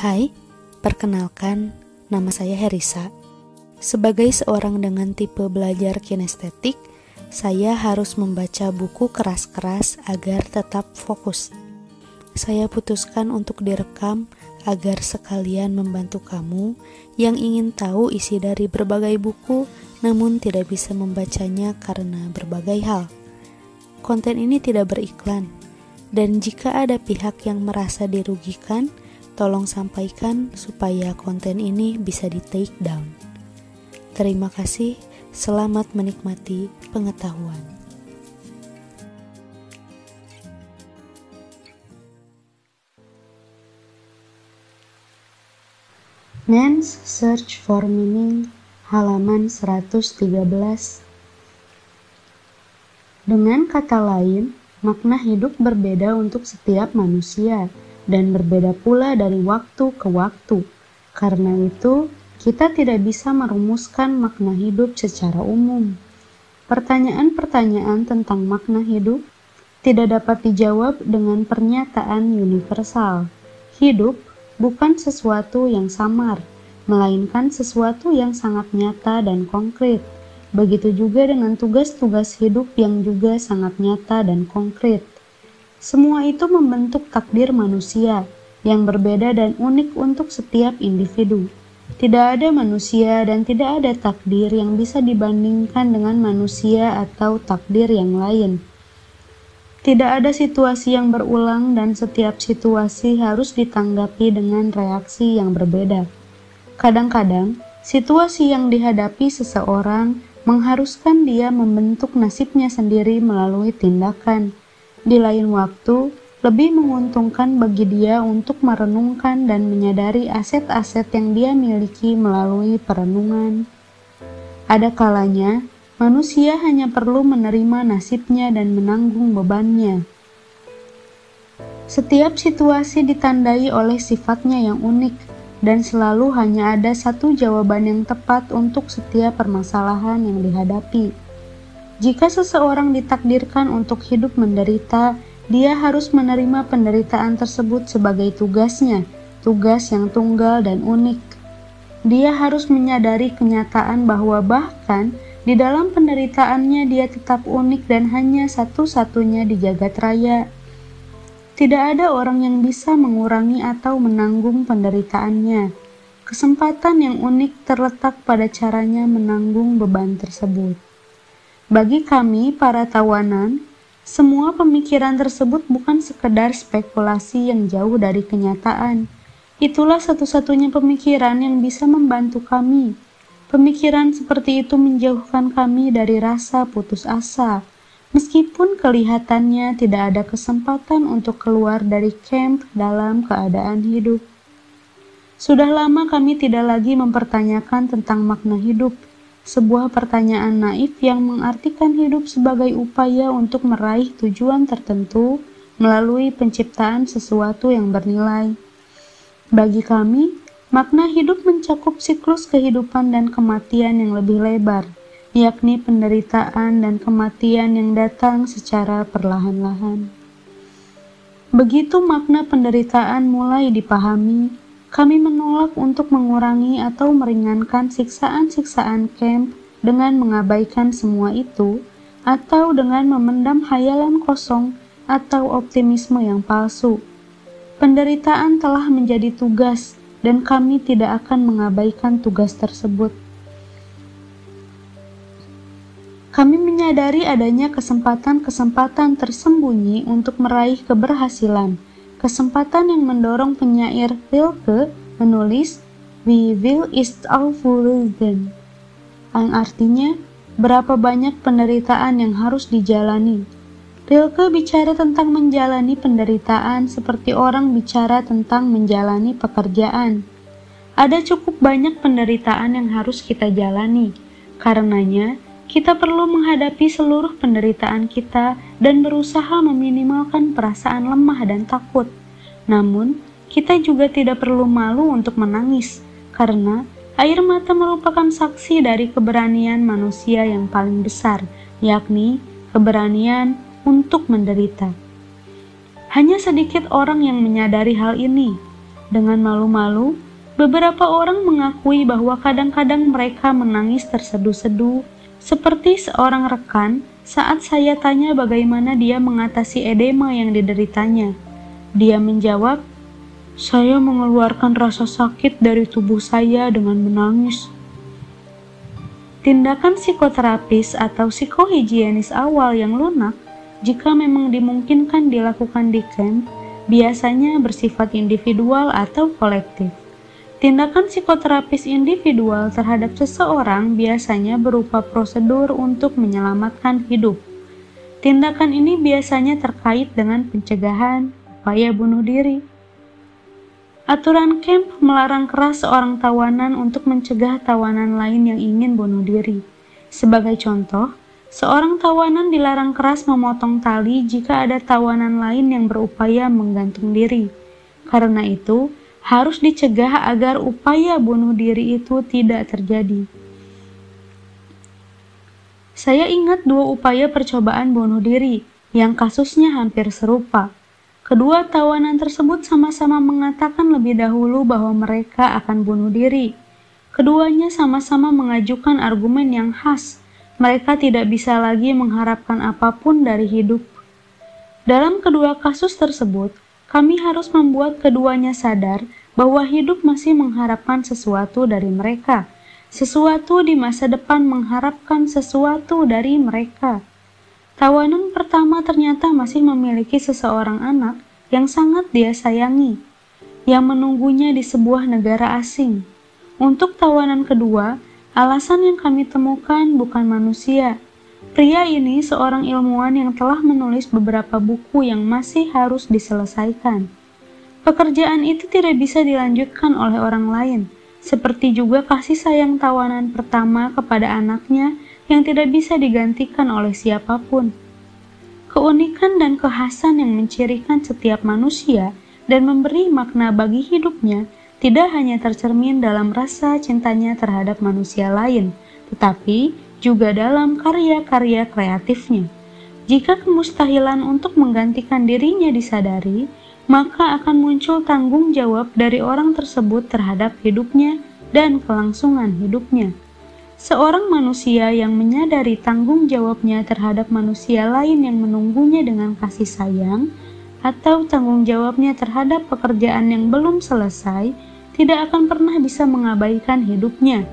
Hai, perkenalkan, nama saya Herisa. Sebagai seorang dengan tipe belajar kinestetik, saya harus membaca buku keras-keras agar tetap fokus. Saya putuskan untuk direkam agar sekalian membantu kamu yang ingin tahu isi dari berbagai buku namun tidak bisa membacanya karena berbagai hal. Konten ini tidak beriklan, dan jika ada pihak yang merasa dirugikan, tolong sampaikan supaya konten ini bisa di-take down. Terima kasih, selamat menikmati pengetahuan. Man's Search for Meaning, halaman 113. Dengan kata lain, makna hidup berbeda untuk setiap manusia dan berbeda pula dari waktu ke waktu. Karena itu, kita tidak bisa merumuskan makna hidup secara umum. Pertanyaan-pertanyaan tentang makna hidup tidak dapat dijawab dengan pernyataan universal. Hidup bukan sesuatu yang samar, melainkan sesuatu yang sangat nyata dan konkret. Begitu juga dengan tugas-tugas hidup yang juga sangat nyata dan konkret. Semua itu membentuk takdir manusia yang berbeda dan unik untuk setiap individu. Tidak ada manusia dan tidak ada takdir yang bisa dibandingkan dengan manusia atau takdir yang lain. Tidak ada situasi yang berulang dan setiap situasi harus ditanggapi dengan reaksi yang berbeda. Kadang-kadang, situasi yang dihadapi seseorang mengharuskan dia membentuk nasibnya sendiri melalui tindakan. Di lain waktu, lebih menguntungkan bagi dia untuk merenungkan dan menyadari aset-aset yang dia miliki melalui perenungan. Ada kalanya, manusia hanya perlu menerima nasibnya dan menanggung bebannya. Setiap situasi ditandai oleh sifatnya yang unik, dan selalu hanya ada satu jawaban yang tepat untuk setiap permasalahan yang dihadapi. Jika seseorang ditakdirkan untuk hidup menderita, dia harus menerima penderitaan tersebut sebagai tugasnya, tugas yang tunggal dan unik. Dia harus menyadari kenyataan bahwa bahkan di dalam penderitaannya dia tetap unik dan hanya satu-satunya di jagat raya. Tidak ada orang yang bisa mengurangi atau menanggung penderitaannya. Kesempatan yang unik terletak pada caranya menanggung beban tersebut. Bagi kami, para tawanan, semua pemikiran tersebut bukan sekedar spekulasi yang jauh dari kenyataan. Itulah satu-satunya pemikiran yang bisa membantu kami. Pemikiran seperti itu menjauhkan kami dari rasa putus asa. Meskipun kelihatannya tidak ada kesempatan untuk keluar dari camp dalam keadaan hidup. Sudah lama kami tidak lagi mempertanyakan tentang makna hidup, sebuah pertanyaan naif yang mengartikan hidup sebagai upaya untuk meraih tujuan tertentu melalui penciptaan sesuatu yang bernilai. Bagi kami, makna hidup mencakup siklus kehidupan dan kematian yang lebih lebar, yakni penderitaan dan kematian yang datang secara perlahan-lahan. Begitu makna penderitaan mulai dipahami, kami menolak untuk mengurangi atau meringankan siksaan-siksaan camp dengan mengabaikan semua itu, atau dengan memendam hayalan kosong atau optimisme yang palsu. Penderitaan telah menjadi tugas, dan kami tidak akan mengabaikan tugas tersebut. Kami menyadari adanya kesempatan-kesempatan tersembunyi untuk meraih keberhasilan, kesempatan yang mendorong penyair Rilke menulis "We will is aufwunden", yang artinya berapa banyak penderitaan yang harus dijalani. Rilke bicara tentang menjalani penderitaan seperti orang bicara tentang menjalani pekerjaan. Ada cukup banyak penderitaan yang harus kita jalani. Karenanya, kita perlu menghadapi seluruh penderitaan kita dan berusaha meminimalkan perasaan lemah dan takut. Namun, kita juga tidak perlu malu untuk menangis, karena air mata merupakan saksi dari keberanian manusia yang paling besar, yakni keberanian untuk menderita. Hanya sedikit orang yang menyadari hal ini. Dengan malu-malu, beberapa orang mengakui bahwa kadang-kadang mereka menangis terseduh-seduh, seperti seorang rekan saat saya tanya bagaimana dia mengatasi edema yang dideritanya. Dia menjawab, "Saya mengeluarkan rasa sakit dari tubuh saya dengan menangis." Tindakan psikoterapis atau psikohigienis awal yang lunak, jika memang dimungkinkan dilakukan di camp, biasanya bersifat individual atau kolektif. Tindakan psikoterapis individual terhadap seseorang biasanya berupa prosedur untuk menyelamatkan hidup. Tindakan ini biasanya terkait dengan pencegahan upaya bunuh diri. Aturan camp melarang keras seorang tawanan untuk mencegah tawanan lain yang ingin bunuh diri. Sebagai contoh, seorang tawanan dilarang keras memotong tali jika ada tawanan lain yang berupaya menggantung diri. Karena itu, harus dicegah agar upaya bunuh diri itu tidak terjadi. Saya ingat 2 upaya percobaan bunuh diri yang kasusnya hampir serupa. Kedua tawanan tersebut sama-sama mengatakan lebih dahulu bahwa mereka akan bunuh diri. Keduanya sama-sama mengajukan argumen yang khas. Mereka tidak bisa lagi mengharapkan apapun dari hidup. Dalam kedua kasus tersebut, kami harus membuat keduanya sadar bahwa hidup masih mengharapkan sesuatu dari mereka. Sesuatu di masa depan mengharapkan sesuatu dari mereka. Tawanan pertama ternyata masih memiliki seseorang anak yang sangat dia sayangi, yang menunggunya di sebuah negara asing. Untuk tawanan kedua, alasan yang kami temukan bukan manusia. Pria ini seorang ilmuwan yang telah menulis beberapa buku yang masih harus diselesaikan. Pekerjaan itu tidak bisa dilanjutkan oleh orang lain, seperti juga kasih sayang tawanan pertama kepada anaknya yang tidak bisa digantikan oleh siapapun. Keunikan dan kekhasan yang mencirikan setiap manusia dan memberi makna bagi hidupnya tidak hanya tercermin dalam rasa cintanya terhadap manusia lain, tetapi juga dalam karya-karya kreatifnya. Jika kemustahilan untuk menggantikan dirinya disadari, maka akan muncul tanggung jawab dari orang tersebut terhadap hidupnya dan kelangsungan hidupnya. Seorang manusia yang menyadari tanggung jawabnya terhadap manusia lain yang menunggunya dengan kasih sayang, atau tanggung jawabnya terhadap pekerjaan yang belum selesai, tidak akan pernah bisa mengabaikan hidupnya.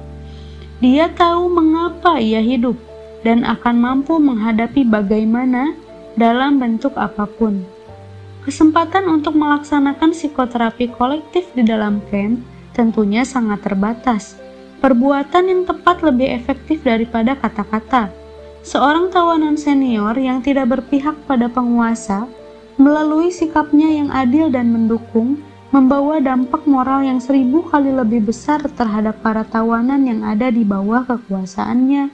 Dia tahu mengapa ia hidup, dan akan mampu menghadapi bagaimana dalam bentuk apapun. Kesempatan untuk melaksanakan psikoterapi kolektif di dalam camp tentunya sangat terbatas. Perbuatan yang tepat lebih efektif daripada kata-kata. Seorang tawanan senior yang tidak berpihak pada penguasa, melalui sikapnya yang adil dan mendukung, membawa dampak moral yang 1000 kali lebih besar terhadap para tawanan yang ada di bawah kekuasaannya.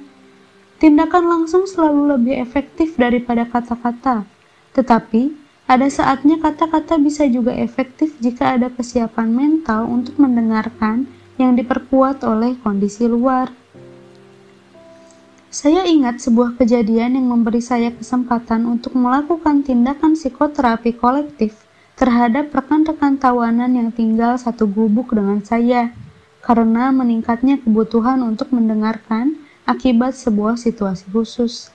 Tindakan langsung selalu lebih efektif daripada kata-kata, tetapi ada saatnya kata-kata bisa juga efektif jika ada kesiapan mental untuk mendengarkan yang diperkuat oleh kondisi luar. Saya ingat sebuah kejadian yang memberi saya kesempatan untuk melakukan tindakan psikoterapi kolektif terhadap rekan-rekan tawanan yang tinggal satu gubuk dengan saya, karena meningkatnya kebutuhan untuk mendengarkan akibat sebuah situasi khusus.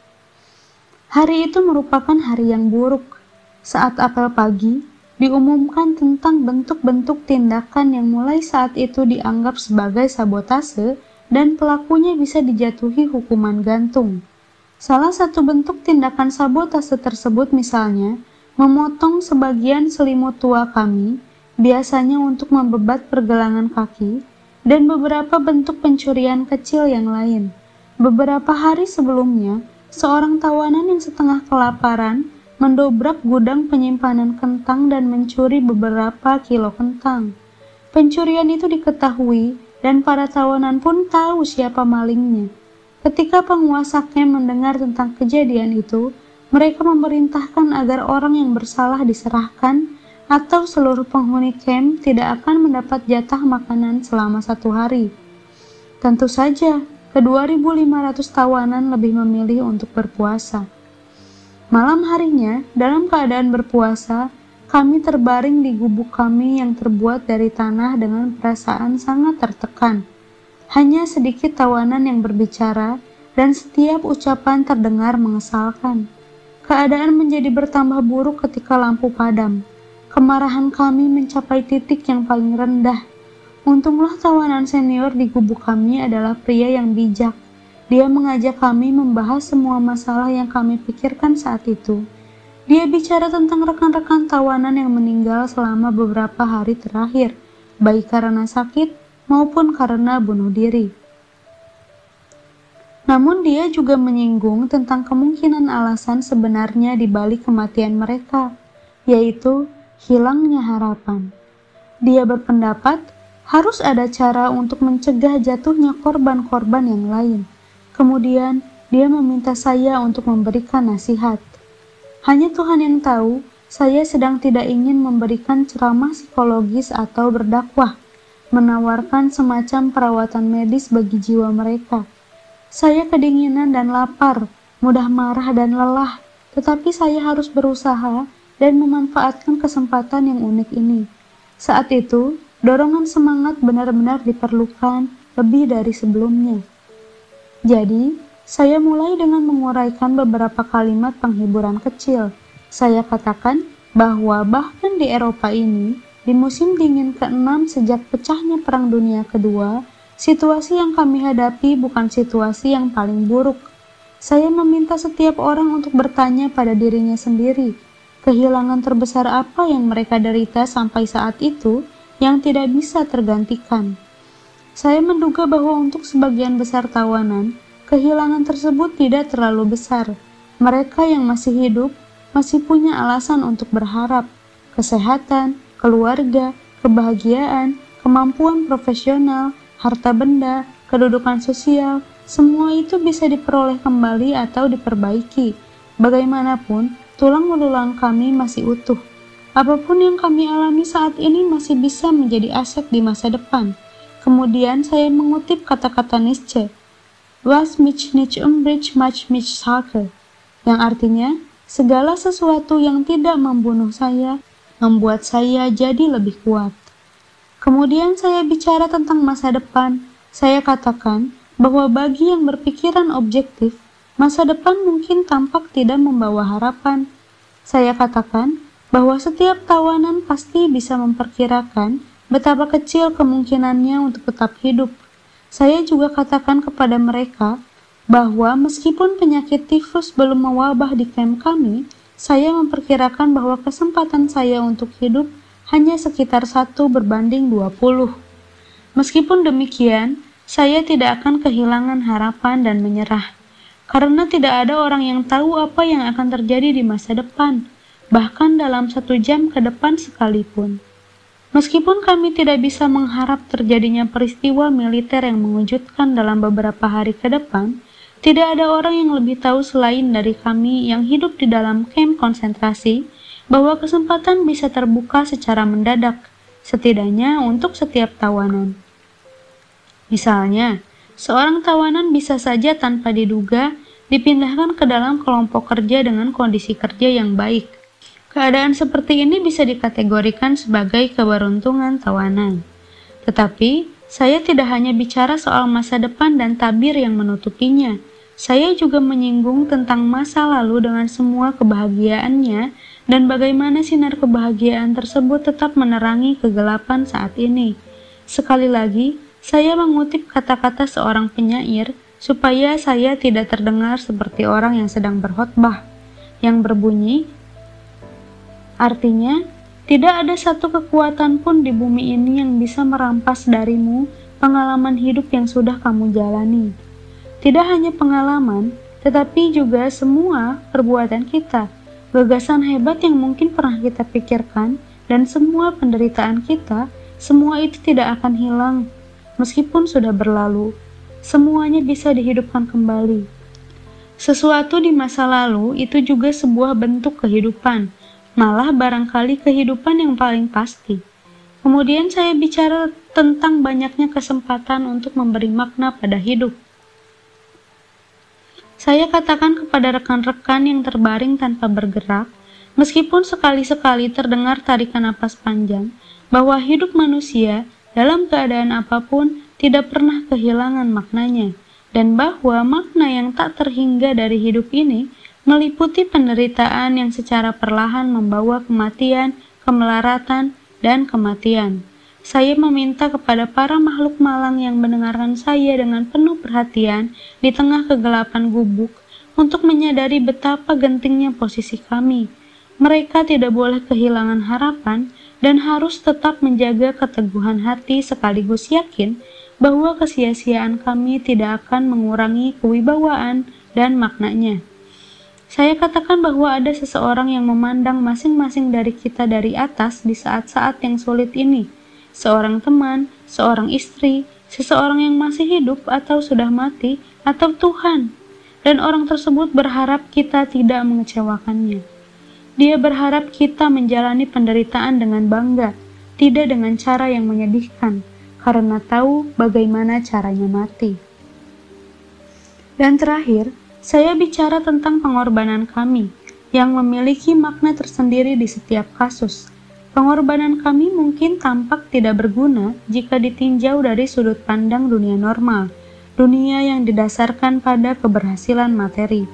Hari itu merupakan hari yang buruk. Saat apel pagi, diumumkan tentang bentuk-bentuk tindakan yang mulai saat itu dianggap sebagai sabotase dan pelakunya bisa dijatuhi hukuman gantung. Salah satu bentuk tindakan sabotase tersebut misalnya, memotong sebagian selimut tua kami, biasanya untuk membebat pergelangan kaki, dan beberapa bentuk pencurian kecil yang lain. Beberapa hari sebelumnya, seorang tawanan yang setengah kelaparan mendobrak gudang penyimpanan kentang dan mencuri beberapa kilo kentang. Pencurian itu diketahui dan para tawanan pun tahu siapa malingnya. Ketika penguasa camp mendengar tentang kejadian itu, mereka memerintahkan agar orang yang bersalah diserahkan atau seluruh penghuni camp tidak akan mendapat jatah makanan selama 1 hari. Tentu saja, ke-2.500 tawanan lebih memilih untuk berpuasa. Malam harinya, dalam keadaan berpuasa, Kami terbaring di gubuk kami yang terbuat dari tanah dengan perasaan sangat tertekan. Hanya sedikit tawanan yang berbicara, dan setiap ucapan terdengar mengesalkan. Keadaan menjadi bertambah buruk ketika lampu padam. Kemarahan kami mencapai titik yang paling rendah. Untunglah tawanan senior di gubuk kami adalah pria yang bijak. Dia mengajak kami membahas semua masalah yang kami pikirkan saat itu. Dia bicara tentang rekan-rekan tawanan yang meninggal selama beberapa hari terakhir, baik karena sakit maupun karena bunuh diri. Namun dia juga menyinggung tentang kemungkinan alasan sebenarnya di balik kematian mereka, yaitu hilangnya harapan. Dia berpendapat harus ada cara untuk mencegah jatuhnya korban-korban yang lain. Kemudian dia meminta saya untuk memberikan nasihat. Hanya Tuhan yang tahu, saya sedang tidak ingin memberikan ceramah psikologis atau berdakwah, menawarkan semacam perawatan medis bagi jiwa mereka. Saya kedinginan dan lapar, mudah marah dan lelah, tetapi saya harus berusaha dan memanfaatkan kesempatan yang unik ini. Saat itu, dorongan semangat benar-benar diperlukan lebih dari sebelumnya. Jadi, saya mulai dengan menguraikan beberapa kalimat penghiburan kecil. Saya katakan bahwa bahkan di Eropa ini, di musim dingin ke-6 sejak pecahnya Perang Dunia Kedua, situasi yang kami hadapi bukan situasi yang paling buruk. Saya meminta setiap orang untuk bertanya pada dirinya sendiri, kehilangan terbesar apa yang mereka derita sampai saat itu yang tidak bisa tergantikan. Saya menduga bahwa untuk sebagian besar tawanan, kehilangan tersebut tidak terlalu besar. Mereka yang masih hidup masih punya alasan untuk berharap, kesehatan, keluarga, kebahagiaan, kemampuan profesional, harta benda, kedudukan sosial, semua itu bisa diperoleh kembali atau diperbaiki. Bagaimanapun, tulang belulang kami masih utuh. Apapun yang kami alami saat ini masih bisa menjadi aset di masa depan. Kemudian saya mengutip kata-kata Nietzsche, Was mich nicht umbridge macht mich starker, yang artinya, segala sesuatu yang tidak membunuh saya, membuat saya jadi lebih kuat. Kemudian saya bicara tentang masa depan. Saya katakan bahwa bagi yang berpikiran objektif, masa depan mungkin tampak tidak membawa harapan. Saya katakan bahwa setiap tawanan pasti bisa memperkirakan betapa kecil kemungkinannya untuk tetap hidup. Saya juga katakan kepada mereka bahwa meskipun penyakit tifus belum mewabah di kamp kami, saya memperkirakan bahwa kesempatan saya untuk hidup hanya sekitar 1:20. Meskipun demikian, saya tidak akan kehilangan harapan dan menyerah, karena tidak ada orang yang tahu apa yang akan terjadi di masa depan, bahkan dalam 1 jam ke depan sekalipun. Meskipun kami tidak bisa mengharap terjadinya peristiwa militer yang mengejutkan dalam beberapa hari ke depan, tidak ada orang yang lebih tahu selain dari kami yang hidup di dalam kamp konsentrasi, bahwa kesempatan bisa terbuka secara mendadak, setidaknya untuk setiap tawanan. Misalnya, seorang tawanan bisa saja tanpa diduga dipindahkan ke dalam kelompok kerja dengan kondisi kerja yang baik. Keadaan seperti ini bisa dikategorikan sebagai keberuntungan tawanan. Tetapi, saya tidak hanya bicara soal masa depan dan tabir yang menutupinya. Saya juga menyinggung tentang masa lalu dengan semua kebahagiaannya dan bagaimana sinar kebahagiaan tersebut tetap menerangi kegelapan saat ini. Sekali lagi, saya mengutip kata-kata seorang penyair supaya saya tidak terdengar seperti orang yang sedang berkhotbah, yang berbunyi, artinya, tidak ada satu kekuatan pun di bumi ini yang bisa merampas darimu pengalaman hidup yang sudah kamu jalani. Tidak hanya pengalaman, tetapi juga semua perbuatan kita, gagasan hebat yang mungkin pernah kita pikirkan, dan semua penderitaan kita, semua itu tidak akan hilang, meskipun sudah berlalu. Semuanya bisa dihidupkan kembali. Sesuatu di masa lalu itu juga sebuah bentuk kehidupan, malah barangkali kehidupan yang paling pasti. Kemudian saya bicara tentang banyaknya kesempatan untuk memberi makna pada hidup. Saya katakan kepada rekan-rekan yang terbaring tanpa bergerak Meskipun sekali-sekali terdengar tarikan napas panjang, bahwa hidup manusia dalam keadaan apapun tidak pernah kehilangan maknanya, dan bahwa makna yang tak terhingga dari hidup ini meliputi penderitaan yang secara perlahan membawa kematian, kemelaratan, dan kematian. Saya meminta kepada para makhluk malang yang mendengarkan saya dengan penuh perhatian di tengah kegelapan gubuk untuk menyadari betapa gentingnya posisi kami. Mereka tidak boleh kehilangan harapan dan harus tetap menjaga keteguhan hati sekaligus yakin bahwa kesia-siaan kami tidak akan mengurangi kewibawaan dan maknanya. Saya katakan bahwa ada seseorang yang memandang masing-masing dari kita dari atas di saat-saat yang sulit ini. Seorang teman, seorang istri, seseorang yang masih hidup atau sudah mati, atau Tuhan. Dan orang tersebut berharap kita tidak mengecewakannya. Dia berharap kita menjalani penderitaan dengan bangga, tidak dengan cara yang menyedihkan, karena tahu bagaimana caranya mati. Dan terakhir, saya bicara tentang pengorbanan kami, yang memiliki makna tersendiri di setiap kasus. Pengorbanan kami mungkin tampak tidak berguna jika ditinjau dari sudut pandang dunia normal, dunia yang didasarkan pada keberhasilan materi.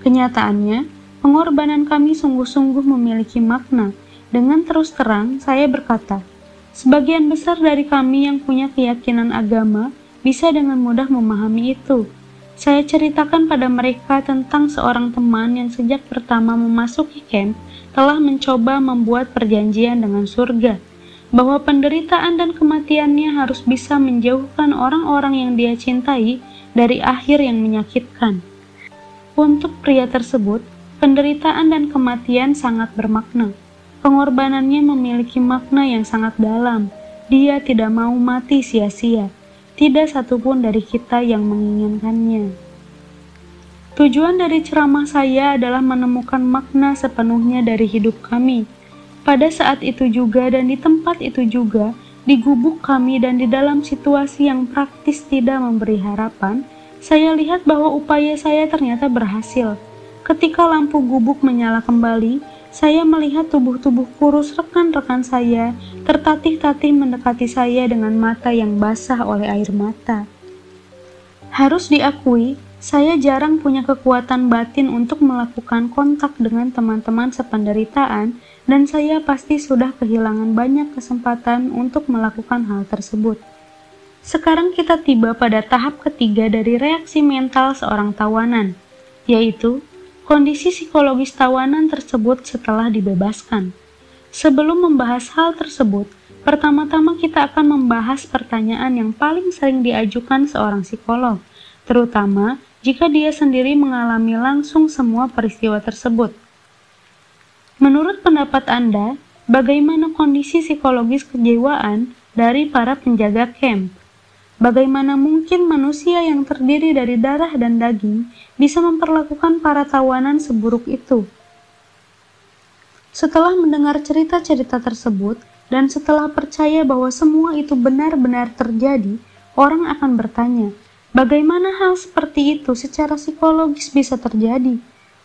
Kenyataannya, pengorbanan kami sungguh-sungguh memiliki makna. Dengan terus terang, saya berkata, sebagian besar dari kami yang punya keyakinan agama bisa dengan mudah memahami itu. Saya ceritakan pada mereka tentang seorang teman yang sejak pertama memasuki camp telah mencoba membuat perjanjian dengan surga, bahwa penderitaan dan kematiannya harus bisa menjauhkan orang-orang yang dia cintai dari akhir yang menyakitkan. Untuk pria tersebut, penderitaan dan kematian sangat bermakna. Pengorbanannya memiliki makna yang sangat dalam. Dia tidak mau mati sia-sia. Tidak satupun dari kita yang menginginkannya. Tujuan dari ceramah saya adalah menemukan makna sepenuhnya dari hidup kami. Pada saat itu juga dan di tempat itu juga, di gubuk kami dan di dalam situasi yang praktis tidak memberi harapan, saya lihat bahwa upaya saya ternyata berhasil. Ketika lampu gubuk menyala kembali, saya melihat tubuh-tubuh kurus rekan-rekan saya tertatih-tatih mendekati saya dengan mata yang basah oleh air mata. Harus diakui, saya jarang punya kekuatan batin untuk melakukan kontak dengan teman-teman sependeritaan, dan saya pasti sudah kehilangan banyak kesempatan untuk melakukan hal tersebut. Sekarang kita tiba pada tahap ketiga dari reaksi mental seorang tawanan, yaitu kondisi psikologis tawanan tersebut setelah dibebaskan. Sebelum membahas hal tersebut, pertama-tama kita akan membahas pertanyaan yang paling sering diajukan seorang psikolog, terutama jika dia sendiri mengalami langsung semua peristiwa tersebut. Menurut pendapat Anda, bagaimana kondisi psikologis kejiwaan dari para penjaga camp? Bagaimana mungkin manusia yang terdiri dari darah dan daging bisa memperlakukan para tawanan seburuk itu? Setelah mendengar cerita-cerita tersebut, dan setelah percaya bahwa semua itu benar-benar terjadi, orang akan bertanya, bagaimana hal seperti itu secara psikologis bisa terjadi?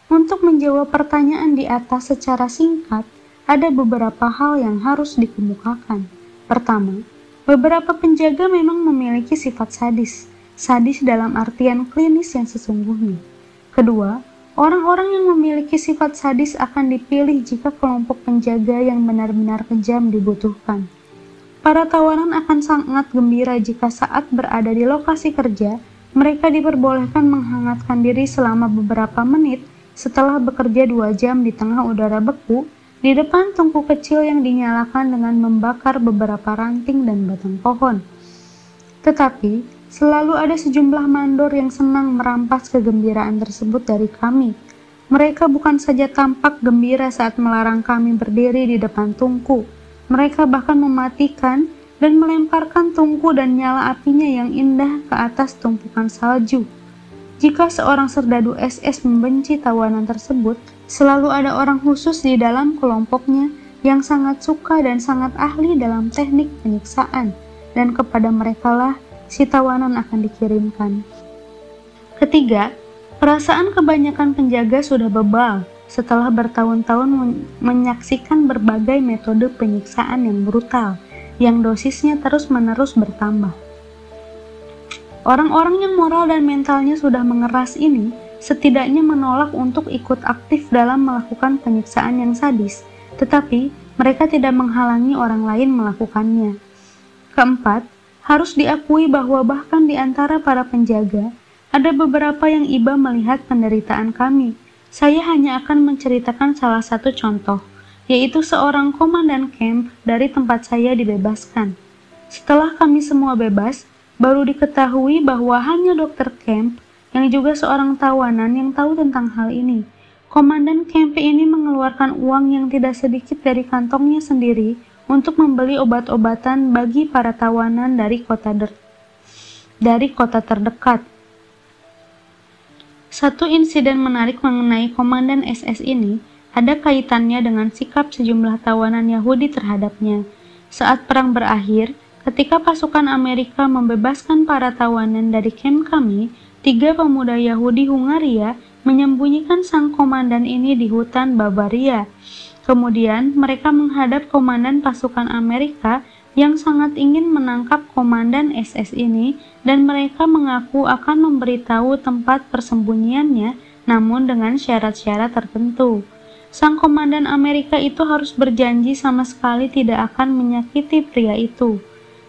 Untuk menjawab pertanyaan di atas secara singkat, ada beberapa hal yang harus dikemukakan. Pertama, beberapa penjaga memang memiliki sifat sadis, sadis dalam artian klinis yang sesungguhnya. Kedua, orang-orang yang memiliki sifat sadis akan dipilih jika kelompok penjaga yang benar-benar kejam dibutuhkan. Para tawanan akan sangat gembira jika saat berada di lokasi kerja, mereka diperbolehkan menghangatkan diri selama beberapa menit setelah bekerja 2 jam di tengah udara beku, di depan tungku kecil yang dinyalakan dengan membakar beberapa ranting dan batang pohon. Tetapi, selalu ada sejumlah mandor yang senang merampas kegembiraan tersebut dari kami. Mereka bukan saja tampak gembira saat melarang kami berdiri di depan tungku, mereka bahkan mematikan dan melemparkan tungku dan nyala apinya yang indah ke atas tumpukan salju. Jika seorang serdadu SS membenci tawanan tersebut, selalu ada orang khusus di dalam kelompoknya yang sangat suka dan sangat ahli dalam teknik penyiksaan, dan kepada merekalah si tawanan akan dikirimkan. Ketiga, perasaan kebanyakan penjaga sudah bebal. setelah bertahun-tahun menyaksikan berbagai metode penyiksaan yang brutal, yang dosisnya terus-menerus bertambah. Orang-orang yang moral dan mentalnya sudah mengeras ini setidaknya menolak untuk ikut aktif dalam melakukan penyiksaan yang sadis, tetapi mereka tidak menghalangi orang lain melakukannya. Keempat, harus diakui bahwa bahkan di antara para penjaga, ada beberapa yang iba melihat penderitaan kami. Saya hanya akan menceritakan salah satu contoh, yaitu seorang komandan camp dari tempat saya dibebaskan. Setelah kami semua bebas, baru diketahui bahwa hanya dokter camp yang juga seorang tawanan yang tahu tentang hal ini. Komandan camp ini mengeluarkan uang yang tidak sedikit dari kantongnya sendiri untuk membeli obat-obatan bagi para tawanan dari kota terdekat. Satu insiden menarik mengenai komandan SS ini ada kaitannya dengan sikap sejumlah tawanan Yahudi terhadapnya. Saat perang berakhir, ketika pasukan Amerika membebaskan para tawanan dari kamp kami, 3 pemuda Yahudi Hungaria menyembunyikan sang komandan ini di hutan Bavaria. Kemudian mereka menghadap komandan pasukan Amerika yang sangat ingin menangkap komandan SS ini, dan mereka mengaku akan memberitahu tempat persembunyiannya, namun dengan syarat-syarat tertentu. Sang komandan Amerika itu harus berjanji sama sekali tidak akan menyakiti pria itu.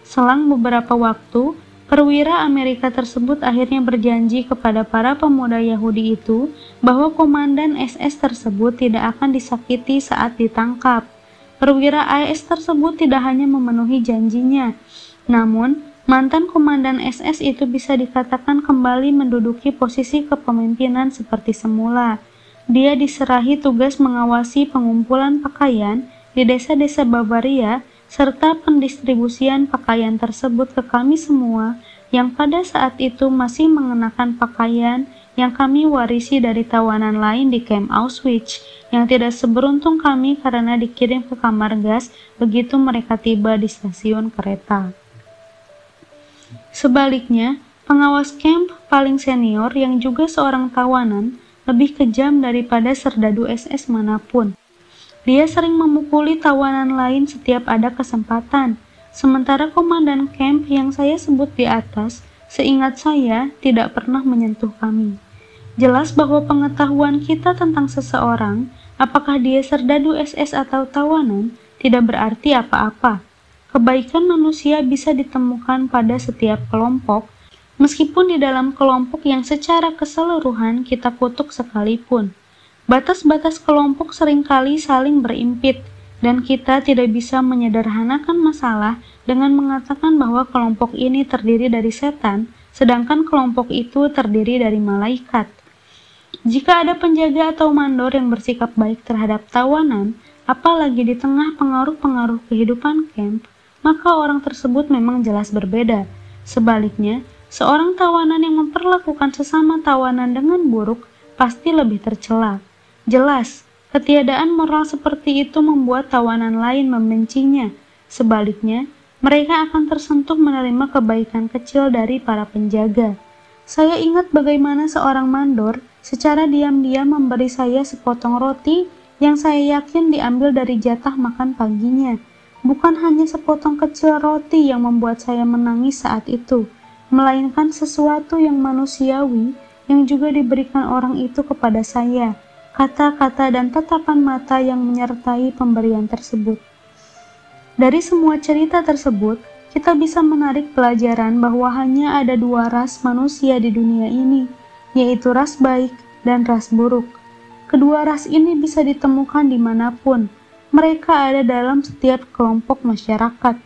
Selang beberapa waktu, perwira Amerika tersebut akhirnya berjanji kepada para pemuda Yahudi itu bahwa komandan SS tersebut tidak akan disakiti saat ditangkap. Perwira AS tersebut tidak hanya memenuhi janjinya, namun mantan komandan SS itu bisa dikatakan kembali menduduki posisi kepemimpinan seperti semula. Dia diserahi tugas mengawasi pengumpulan pakaian di desa-desa Bavaria serta pendistribusian pakaian tersebut ke kami semua yang pada saat itu masih mengenakan pakaian yang kami warisi dari tawanan lain di kamp Auschwitz yang tidak seberuntung kami karena dikirim ke kamar gas begitu mereka tiba di stasiun kereta. Sebaliknya, pengawas camp paling senior yang juga seorang tawanan lebih kejam daripada serdadu SS manapun. Dia sering memukuli tawanan lain setiap ada kesempatan, sementara komandan camp yang saya sebut di atas, seingat saya, tidak pernah menyentuh kami. Jelas bahwa pengetahuan kita tentang seseorang, apakah dia serdadu SS atau tawanan, tidak berarti apa-apa. Kebaikan manusia bisa ditemukan pada setiap kelompok, meskipun di dalam kelompok yang secara keseluruhan kita kutuk sekalipun. Batas-batas kelompok seringkali saling berimpit, dan kita tidak bisa menyederhanakan masalah dengan mengatakan bahwa kelompok ini terdiri dari setan, sedangkan kelompok itu terdiri dari malaikat. Jika ada penjaga atau mandor yang bersikap baik terhadap tawanan, apalagi di tengah pengaruh-pengaruh kehidupan camp, maka orang tersebut memang jelas berbeda. Sebaliknya, seorang tawanan yang memperlakukan sesama tawanan dengan buruk pasti lebih tercela. Jelas, ketiadaan moral seperti itu membuat tawanan lain membencinya. Sebaliknya, mereka akan tersentuh menerima kebaikan kecil dari para penjaga. Saya ingat bagaimana seorang mandor secara diam-diam memberi saya sepotong roti yang saya yakin diambil dari jatah makan paginya. Bukan hanya sepotong kecil roti yang membuat saya menangis saat itu, melainkan sesuatu yang manusiawi yang juga diberikan orang itu kepada saya. Kata-kata dan tatapan mata yang menyertai pemberian tersebut. Dari semua cerita tersebut, kita bisa menarik pelajaran bahwa hanya ada 2 ras manusia di dunia ini, yaitu ras baik dan ras buruk. Kedua ras ini bisa ditemukan dimanapun. Mereka ada dalam setiap kelompok masyarakat.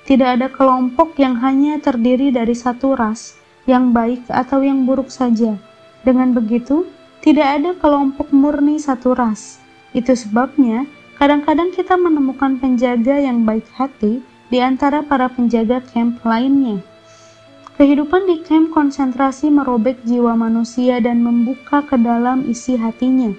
Tidak ada kelompok yang hanya terdiri dari satu ras, yang baik atau yang buruk saja. Dengan begitu, tidak ada kelompok murni satu ras. Itu sebabnya, kadang-kadang kita menemukan penjaga yang baik hati di antara para penjaga camp lainnya. Kehidupan di camp konsentrasi merobek jiwa manusia dan membuka ke dalam isi hatinya.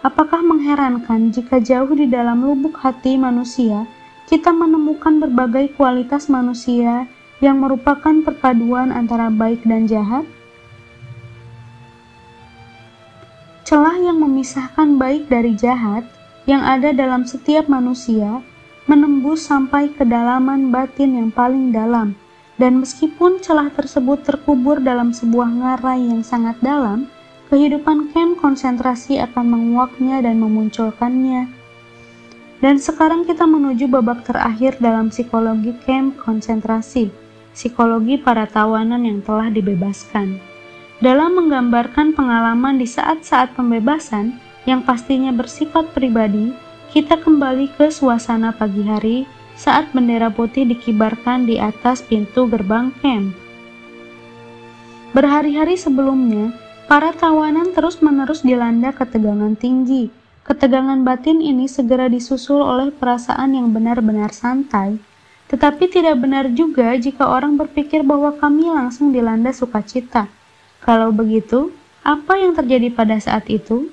Apakah mengherankan jika jauh di dalam lubuk hati manusia, kita menemukan berbagai kualitas manusia yang merupakan perpaduan antara baik dan jahat? celah yang memisahkan baik dari jahat yang ada dalam setiap manusia menembus sampai kedalaman batin yang paling dalam, dan meskipun celah tersebut terkubur dalam sebuah ngarai yang sangat dalam, kehidupan kamp konsentrasi akan menguaknya dan memunculkannya. Dan sekarang kita menuju babak terakhir dalam psikologi kamp konsentrasi, psikologi para tawanan yang telah dibebaskan. Dalam menggambarkan pengalaman di saat-saat pembebasan yang pastinya bersifat pribadi, kita kembali ke suasana pagi hari saat bendera putih dikibarkan di atas pintu gerbang kamp. Berhari-hari sebelumnya, para tawanan terus-menerus dilanda ketegangan tinggi. Ketegangan batin ini segera disusul oleh perasaan yang benar-benar santai. Tetapi tidak benar juga jika orang berpikir bahwa kami langsung dilanda sukacita. Kalau begitu, apa yang terjadi pada saat itu?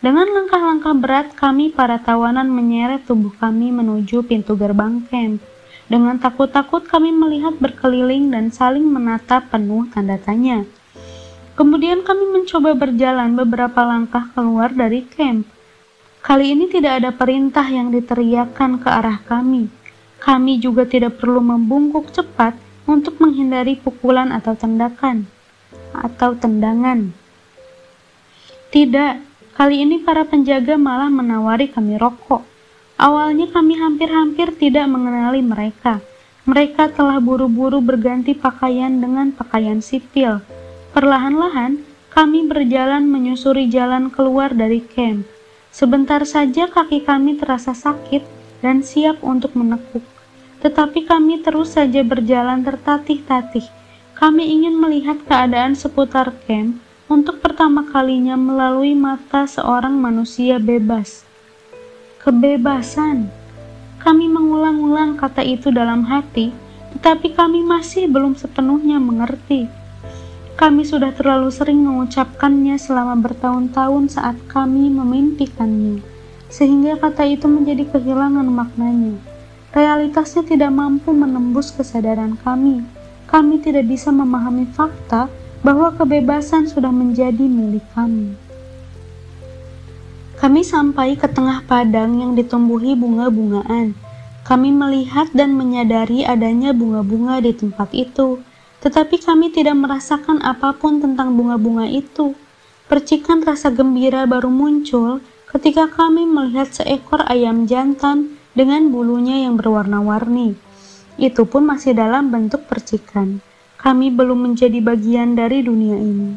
Dengan langkah-langkah berat, kami para tawanan menyeret tubuh kami menuju pintu gerbang kamp. Dengan takut-takut kami melihat berkeliling dan saling menatap penuh tanda tanya. Kemudian kami mencoba berjalan beberapa langkah keluar dari kamp. Kali ini tidak ada perintah yang diteriakkan ke arah kami. Kami juga tidak perlu membungkuk cepat untuk menghindari pukulan atau tendangan. Tidak. Kali ini para penjaga malah menawari kami rokok. Awalnya kami hampir-hampir tidak mengenali mereka. Mereka telah buru-buru berganti pakaian dengan pakaian sipil. Perlahan-lahan, kami berjalan menyusuri jalan keluar dari kamp. Sebentar saja kaki kami terasa sakit dan siap untuk menekuk. Tetapi kami terus saja berjalan tertatih-tatih. Kami ingin melihat keadaan seputar kamp untuk pertama kalinya melalui mata seorang manusia bebas. Kebebasan. Kami mengulang-ulang kata itu dalam hati, tetapi kami masih belum sepenuhnya mengerti. Kami sudah terlalu sering mengucapkannya selama bertahun-tahun saat kami memimpikannya, sehingga kata itu menjadi kehilangan maknanya. Realitasnya tidak mampu menembus kesadaran kami. Kami tidak bisa memahami fakta bahwa kebebasan sudah menjadi milik kami. Kami sampai ke tengah padang yang ditumbuhi bunga-bungaan. Kami melihat dan menyadari adanya bunga-bunga di tempat itu, tetapi kami tidak merasakan apapun tentang bunga-bunga itu. Percikan rasa gembira baru muncul ketika kami melihat seekor ayam jantan dengan bulunya yang berwarna-warni. Itu pun masih dalam bentuk percikan. Kami belum menjadi bagian dari dunia ini.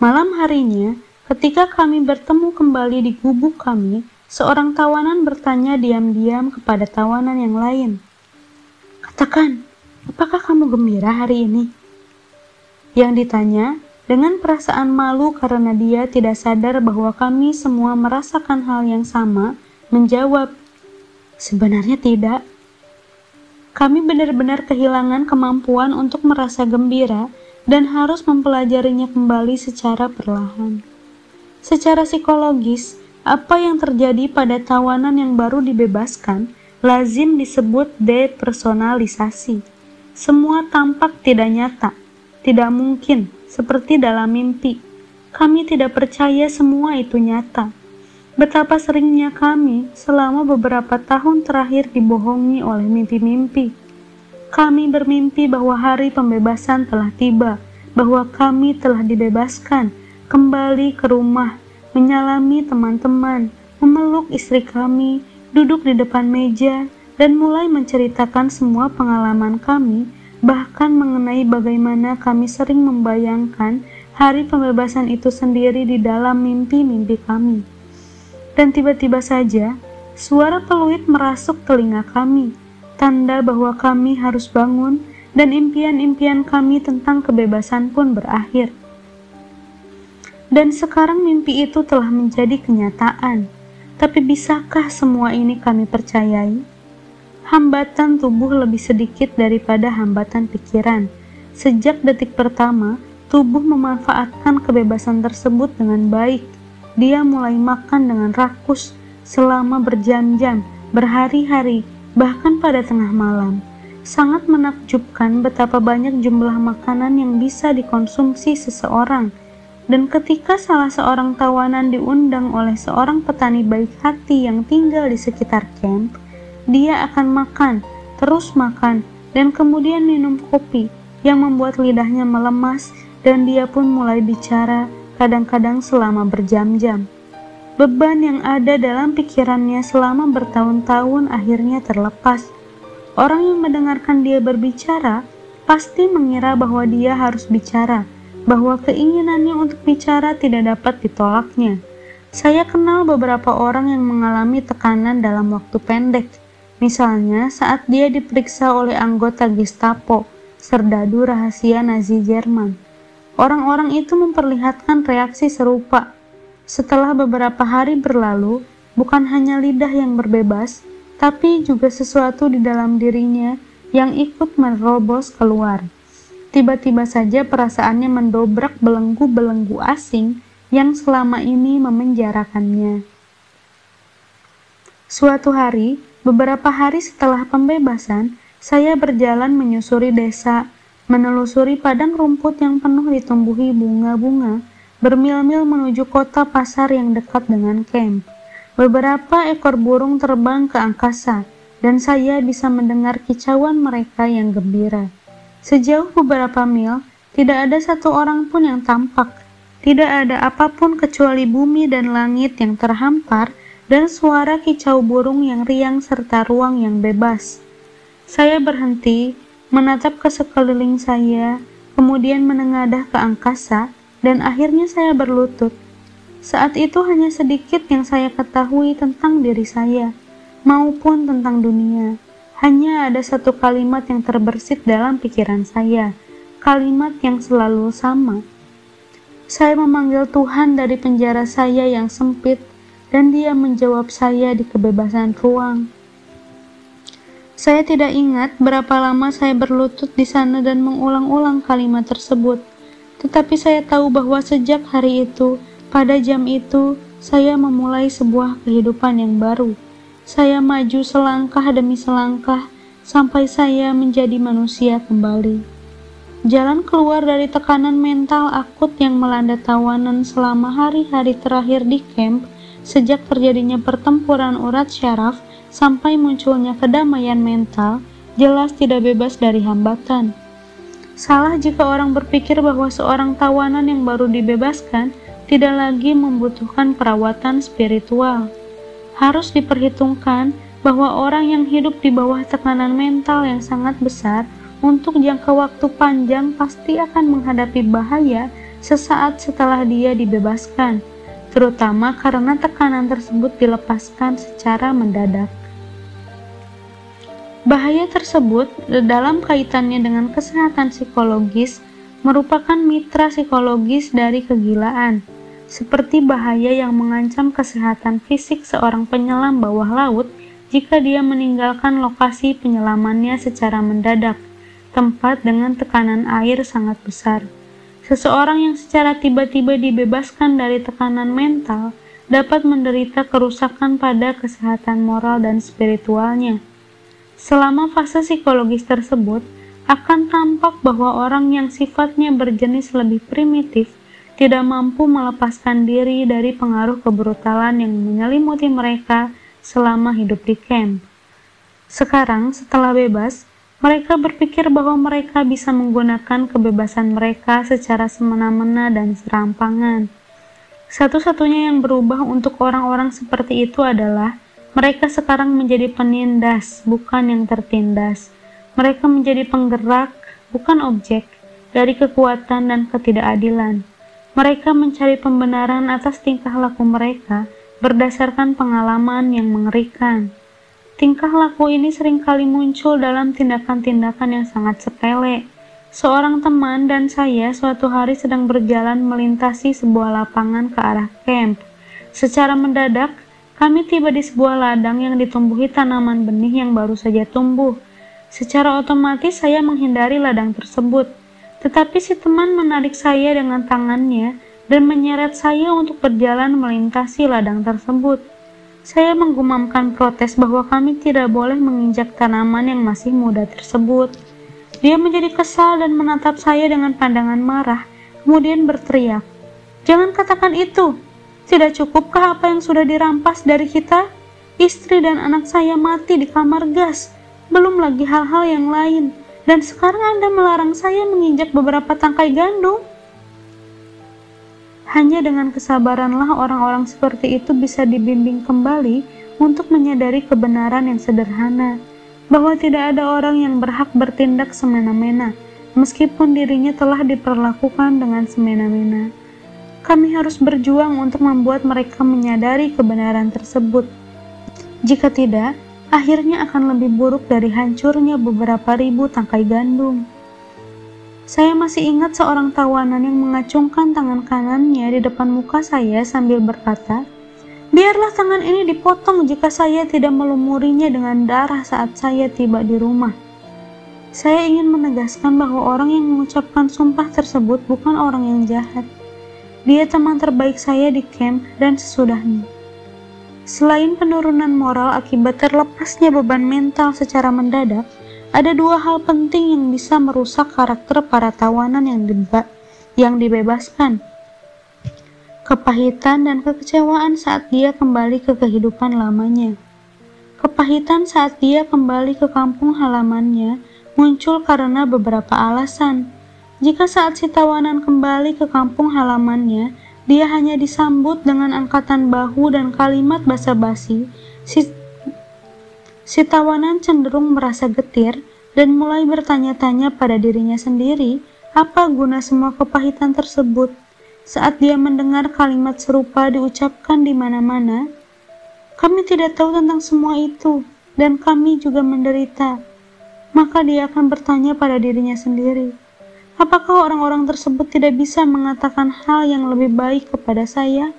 Malam harinya, ketika kami bertemu kembali di gubuk kami, seorang tawanan bertanya diam-diam kepada tawanan yang lain. "Katakan, apakah kamu gembira hari ini?" Yang ditanya dengan perasaan malu karena dia tidak sadar bahwa kami semua merasakan hal yang sama, menjawab, "Sebenarnya tidak." Kami benar-benar kehilangan kemampuan untuk merasa gembira dan harus mempelajarinya kembali secara perlahan. Secara psikologis, apa yang terjadi pada tawanan yang baru dibebaskan lazim disebut depersonalisasi. Semua tampak tidak nyata, tidak mungkin, seperti dalam mimpi. Kami tidak percaya semua itu nyata. Betapa seringnya kami selama beberapa tahun terakhir dibohongi oleh mimpi-mimpi. Kami bermimpi bahwa hari pembebasan telah tiba, bahwa kami telah dibebaskan, kembali ke rumah, menyalami teman-teman, memeluk istri kami, duduk di depan meja, dan mulai menceritakan semua pengalaman kami, bahkan mengenai bagaimana kami sering membayangkan hari pembebasan itu sendiri di dalam mimpi-mimpi kami. Dan tiba-tiba saja, suara peluit merasuk telinga kami, tanda bahwa kami harus bangun dan impian-impian kami tentang kebebasan pun berakhir. Dan sekarang mimpi itu telah menjadi kenyataan. Tapi bisakah semua ini kami percayai? Hambatan tubuh lebih sedikit daripada hambatan pikiran. Sejak detik pertama, tubuh memanfaatkan kebebasan tersebut dengan baik. Dia mulai makan dengan rakus selama berjam-jam, berhari-hari, bahkan pada tengah malam. Sangat menakjubkan betapa banyak jumlah makanan yang bisa dikonsumsi seseorang. Dan ketika salah seorang tawanan diundang oleh seorang petani baik hati yang tinggal di sekitar camp, dia akan makan, terus makan, dan kemudian minum kopi yang membuat lidahnya melemas, dan dia pun mulai bicara, kadang-kadang selama berjam-jam. Beban yang ada dalam pikirannya selama bertahun-tahun akhirnya terlepas. Orang yang mendengarkan dia berbicara pasti mengira bahwa dia harus bicara, bahwa keinginannya untuk bicara tidak dapat ditolaknya. Saya kenal beberapa orang yang mengalami tekanan dalam waktu pendek. Misalnya saat dia diperiksa oleh anggota Gestapo, serdadu rahasia Nazi Jerman. Orang-orang itu memperlihatkan reaksi serupa. Setelah beberapa hari berlalu, bukan hanya lidah yang berbebas, tapi juga sesuatu di dalam dirinya yang ikut menerobos keluar. Tiba-tiba saja perasaannya mendobrak belenggu-belenggu asing yang selama ini memenjarakannya. Suatu hari, beberapa hari setelah pembebasan, saya berjalan menyusuri desa, menelusuri padang rumput yang penuh ditumbuhi bunga-bunga, bermil-mil menuju kota pasar yang dekat dengan camp. Beberapa ekor burung terbang ke angkasa, dan saya bisa mendengar kicauan mereka yang gembira. Sejauh beberapa mil, tidak ada satu orang pun yang tampak. Tidak ada apapun kecuali bumi dan langit yang terhampar dan suara kicau burung yang riang serta ruang yang bebas. Saya berhenti, menatap ke sekeliling saya, kemudian menengadah ke angkasa, dan akhirnya saya berlutut. Saat itu hanya sedikit yang saya ketahui tentang diri saya, maupun tentang dunia. Hanya ada satu kalimat yang terbersit dalam pikiran saya, kalimat yang selalu sama. Saya memanggil Tuhan dari penjara saya yang sempit, dan Dia menjawab saya di kebebasan ruang. Saya tidak ingat berapa lama saya berlutut di sana dan mengulang-ulang kalimat tersebut, tetapi saya tahu bahwa sejak hari itu, pada jam itu, saya memulai sebuah kehidupan yang baru. Saya maju selangkah demi selangkah sampai saya menjadi manusia kembali. Jalan keluar dari tekanan mental akut yang melanda tawanan selama hari-hari terakhir di camp, sejak terjadinya pertempuran urat syaraf sampai munculnya kedamaian mental, jelas tidak bebas dari hambatan. Salah jika orang berpikir bahwa seorang tawanan yang baru dibebaskan tidak lagi membutuhkan perawatan spiritual. Harus diperhitungkan bahwa orang yang hidup di bawah tekanan mental yang sangat besar untuk jangka waktu panjang pasti akan menghadapi bahaya sesaat setelah dia dibebaskan, terutama karena tekanan tersebut dilepaskan secara mendadak. Bahaya tersebut dalam kaitannya dengan kesehatan psikologis merupakan mitra psikologis dari kegilaan, seperti bahaya yang mengancam kesehatan fisik seorang penyelam bawah laut jika dia meninggalkan lokasi penyelamannya secara mendadak, tempat dengan tekanan air sangat besar. Seseorang yang secara tiba-tiba dibebaskan dari tekanan mental dapat menderita kerusakan pada kesehatan moral dan spiritualnya. Selama fase psikologis tersebut, akan tampak bahwa orang yang sifatnya berjenis lebih primitif tidak mampu melepaskan diri dari pengaruh kebrutalan yang menyelimuti mereka selama hidup di camp. Sekarang, setelah bebas, mereka berpikir bahwa mereka bisa menggunakan kebebasan mereka secara semena-mena dan serampangan. Satu-satunya yang berubah untuk orang-orang seperti itu adalah mereka sekarang menjadi penindas, bukan yang tertindas. Mereka menjadi penggerak, bukan objek, dari kekuatan dan ketidakadilan. Mereka mencari pembenaran atas tingkah laku mereka berdasarkan pengalaman yang mengerikan. Tingkah laku ini seringkali muncul dalam tindakan-tindakan yang sangat sepele. Seorang teman dan saya suatu hari sedang berjalan melintasi sebuah lapangan ke arah camp. Secara mendadak, kami tiba di sebuah ladang yang ditumbuhi tanaman benih yang baru saja tumbuh. Secara otomatis saya menghindari ladang tersebut. Tetapi si teman menarik saya dengan tangannya dan menyeret saya untuk berjalan melintasi ladang tersebut. Saya menggumamkan protes bahwa kami tidak boleh menginjak tanaman yang masih muda tersebut. Dia menjadi kesal dan menatap saya dengan pandangan marah, kemudian berteriak, Jangan katakan itu. Tidak cukupkah apa yang sudah dirampas dari kita? Istri dan anak saya mati di kamar gas. Belum lagi hal-hal yang lain. Dan sekarang Anda melarang saya menginjak beberapa tangkai gandum. Hanya dengan kesabaranlah orang-orang seperti itu bisa dibimbing kembali untuk menyadari kebenaran yang sederhana, bahwa tidak ada orang yang berhak bertindak semena-mena, meskipun dirinya telah diperlakukan dengan semena-mena. Kami harus berjuang untuk membuat mereka menyadari kebenaran tersebut. Jika tidak, akhirnya akan lebih buruk dari hancurnya beberapa ribu tangkai gandum. Saya masih ingat seorang tawanan yang mengacungkan tangan kanannya di depan muka saya sambil berkata, "Biarlah tangan ini dipotong jika saya tidak melumurinya dengan darah saat saya tiba di rumah." Saya ingin menegaskan bahwa orang yang mengucapkan sumpah tersebut bukan orang yang jahat. Dia teman terbaik saya di camp dan sesudahnya. Selain penurunan moral akibat terlepasnya beban mental secara mendadak, ada dua hal penting yang bisa merusak karakter para tawanan yang dibebaskan. Kepahitan dan kekecewaan saat dia kembali ke kehidupan lamanya. Kepahitan saat dia kembali ke kampung halamannya muncul karena beberapa alasan. Jika saat si tawanan kembali ke kampung halamannya, dia hanya disambut dengan angkatan bahu dan kalimat basa-basi, si tawanan cenderung merasa getir dan mulai bertanya-tanya pada dirinya sendiri, apa guna semua kepahitan tersebut? Saat dia mendengar kalimat serupa diucapkan di mana-mana, kami tidak tahu tentang semua itu, dan kami juga menderita. Maka dia akan bertanya pada dirinya sendiri, apakah orang-orang tersebut tidak bisa mengatakan hal yang lebih baik kepada saya?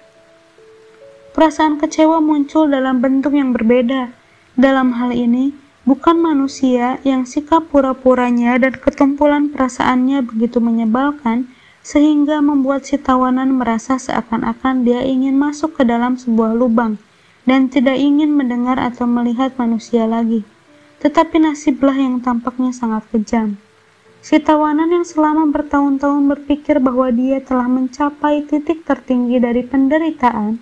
Perasaan kecewa muncul dalam bentuk yang berbeda. Dalam hal ini, bukan manusia yang sikap pura-puranya dan ketumpulan perasaannya begitu menyebalkan, sehingga membuat si tawanan merasa seakan-akan dia ingin masuk ke dalam sebuah lubang, dan tidak ingin mendengar atau melihat manusia lagi. Tetapi nasiblah yang tampaknya sangat kejam. Si tawanan yang selama bertahun-tahun berpikir bahwa dia telah mencapai titik tertinggi dari penderitaan,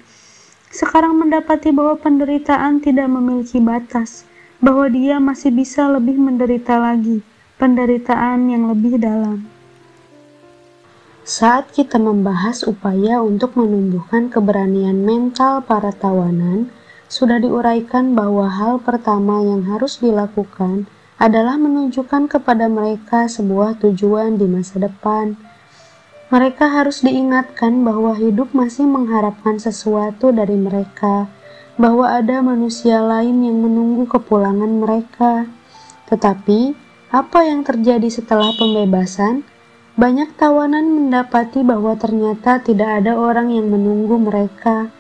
sekarang mendapati bahwa penderitaan tidak memiliki batas, bahwa dia masih bisa lebih menderita lagi, penderitaan yang lebih dalam. Saat kita membahas upaya untuk menumbuhkan keberanian mental para tawanan, sudah diuraikan bahwa hal pertama yang harus dilakukan adalah menunjukkan kepada mereka sebuah tujuan di masa depan. Mereka harus diingatkan bahwa hidup masih mengharapkan sesuatu dari mereka, bahwa ada manusia lain yang menunggu kepulangan mereka. Tetapi, apa yang terjadi setelah pembebasan? Banyak tawanan mendapati bahwa ternyata tidak ada orang yang menunggu mereka.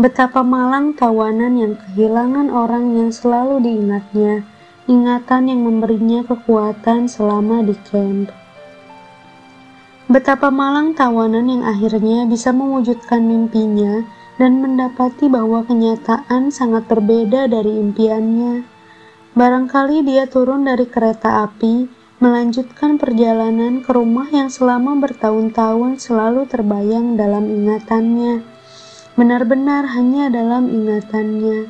Betapa malang tawanan yang kehilangan orang yang selalu diingatnya, ingatan yang memberinya kekuatan selama di camp. Betapa malang tawanan yang akhirnya bisa mewujudkan mimpinya dan mendapati bahwa kenyataan sangat berbeda dari impiannya. Barangkali dia turun dari kereta api, melanjutkan perjalanan ke rumah yang selama bertahun-tahun selalu terbayang dalam ingatannya. Benar-benar hanya dalam ingatannya.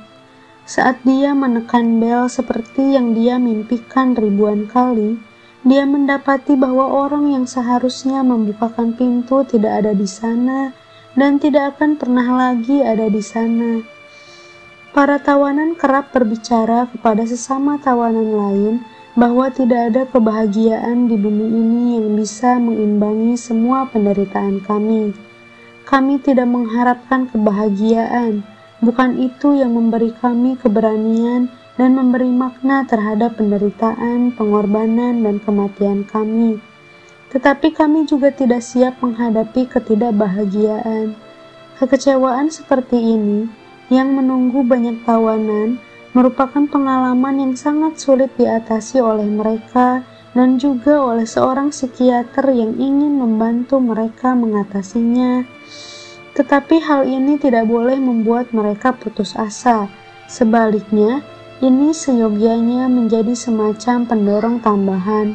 Saat dia menekan bel seperti yang dia mimpikan ribuan kali, dia mendapati bahwa orang yang seharusnya membukakan pintu tidak ada di sana dan tidak akan pernah lagi ada di sana. Para tawanan kerap berbicara kepada sesama tawanan lain bahwa tidak ada kebahagiaan di bumi ini yang bisa mengimbangi semua penderitaan kami. Kami tidak mengharapkan kebahagiaan, bukan itu yang memberi kami keberanian dan memberi makna terhadap penderitaan, pengorbanan, dan kematian kami. Tetapi kami juga tidak siap menghadapi ketidakbahagiaan. Kekecewaan seperti ini, yang menunggu banyak tawanan, merupakan pengalaman yang sangat sulit diatasi oleh mereka dan juga oleh seorang psikiater yang ingin membantu mereka mengatasinya. Tetapi hal ini tidak boleh membuat mereka putus asa. Sebaliknya, ini seyogianya menjadi semacam pendorong tambahan.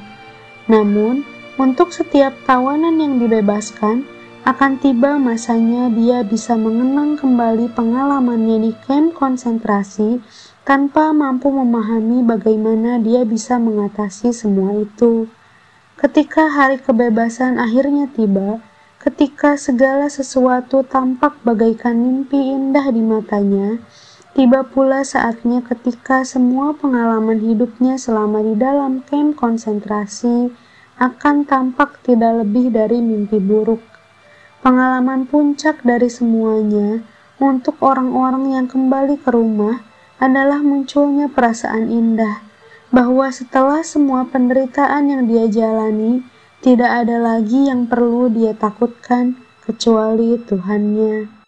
Namun, untuk setiap tawanan yang dibebaskan, Akan tiba masanya dia bisa mengenang kembali pengalamannya di kamp konsentrasi tanpa mampu memahami bagaimana dia bisa mengatasi semua itu. Ketika hari kebebasan akhirnya tiba, ketika segala sesuatu tampak bagaikan mimpi indah di matanya, tiba pula saatnya ketika semua pengalaman hidupnya selama di dalam kamp konsentrasi akan tampak tidak lebih dari mimpi buruk. Pengalaman puncak dari semuanya untuk orang-orang yang kembali ke rumah adalah munculnya perasaan indah bahwa setelah semua penderitaan yang dia jalani, tidak ada lagi yang perlu dia takutkan kecuali Tuhannya.